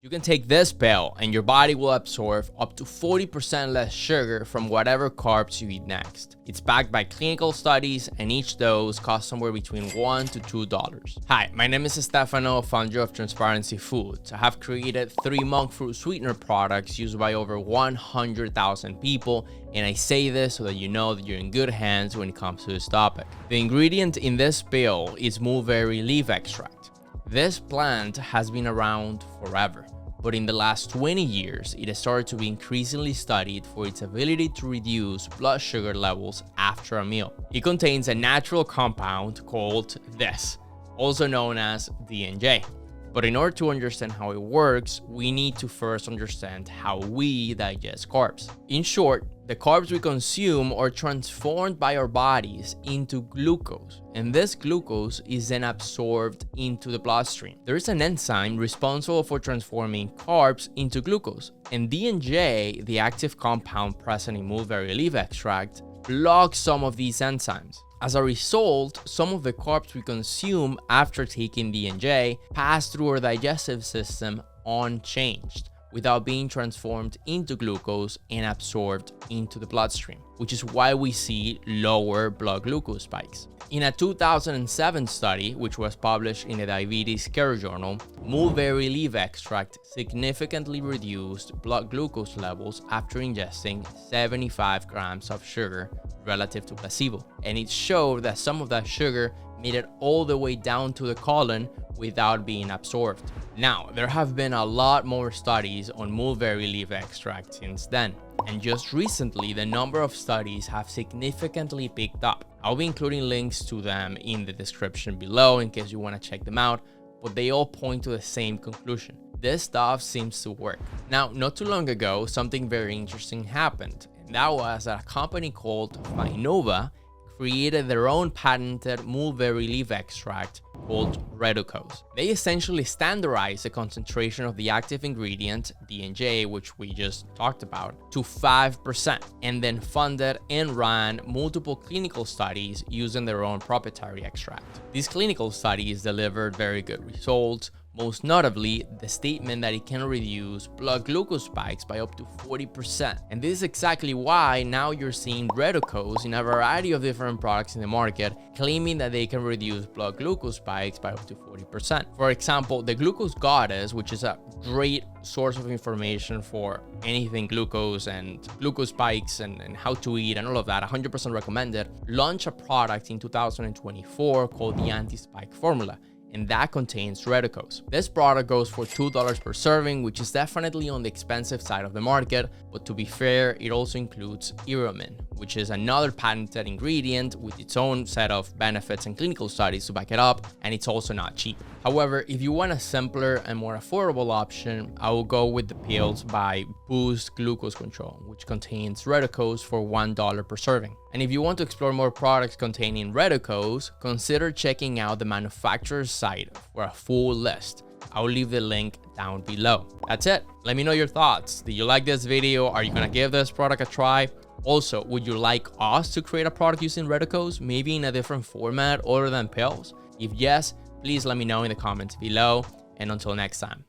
You can take this pill and your body will absorb up to 40% less sugar from whatever carbs you eat next. It's backed by clinical studies and each dose costs somewhere between $1 to $2. Hi, my name is Stefano, founder of Transparency Foods. I have created 3 monk fruit sweetener products used by over 100,000 people, and I say this so that you know that you're in good hands when it comes to this topic. The ingredient in this pill is mulberry leaf extract. This plant has been around forever, but in the last 20 years, it has started to be increasingly studied for its ability to reduce blood sugar levels after a meal. It contains a natural compound called this, also known as DNJ. But in order to understand how it works, we need to first understand how we digest carbs. In short, the carbs we consume are transformed by our bodies into glucose, and this glucose is then absorbed into the bloodstream. There is an enzyme responsible for transforming carbs into glucose, and DNJ, the active compound present in mulberry leaf extract, blocks some of these enzymes. As a result, some of the carbs we consume after taking DNJ pass through our digestive system unchanged, without being transformed into glucose and absorbed into the bloodstream, which is why we see lower blood glucose spikes. In a 2007 study, which was published in the Diabetes Care Journal, mulberry leaf extract significantly reduced blood glucose levels after ingesting 75 grams of sugar relative to placebo. And it showed that some of that sugar made it all the way down to the colon without being absorbed. Now, there have been a lot more studies on mulberry leaf extract since then, and just recently the number of studies have significantly picked up. I'll be including links to them in the description below in case you want to check them out, but they all point to the same conclusion. This stuff seems to work. Now, not too long ago, something very interesting happened, and that was that a company called Vinova created their own patented mulberry leaf extract called Reducose. They essentially standardized the concentration of the active ingredient, DNJ, which we just talked about, to 5%, and then funded and ran multiple clinical studies using their own proprietary extract. These clinical studies delivered very good results, most notably the statement that it can reduce blood glucose spikes by up to 40%. And this is exactly why now you're seeing Reducose in a variety of different products in the market claiming that they can reduce blood glucose spikes by up to 40%. For example, the Glucose Goddess, which is a great source of information for anything glucose and glucose spikes and how to eat and all of that, 100% recommended, launched a product in 2024 called the Anti-Spike Formula, and that contains Reducose. This product goes for $2 per serving, which is definitely on the expensive side of the market, but to be fair, it also includes Iramin, which is another patented ingredient with its own set of benefits and clinical studies to back it up, and it's also not cheap. However, if you want a simpler and more affordable option, I will go with the pills by Boost Glucose Control, which contains Reducose for $1 per serving. And if you want to explore more products containing Reducose, consider checking out the manufacturer's site for a full list. I'll leave the link down below. That's it. Let me know your thoughts. Did you like this video? Are you gonna give this product a try? Also, would you like us to create a product using Reducose, maybe in a different format other than pills? If yes, please let me know in the comments below, and until next time.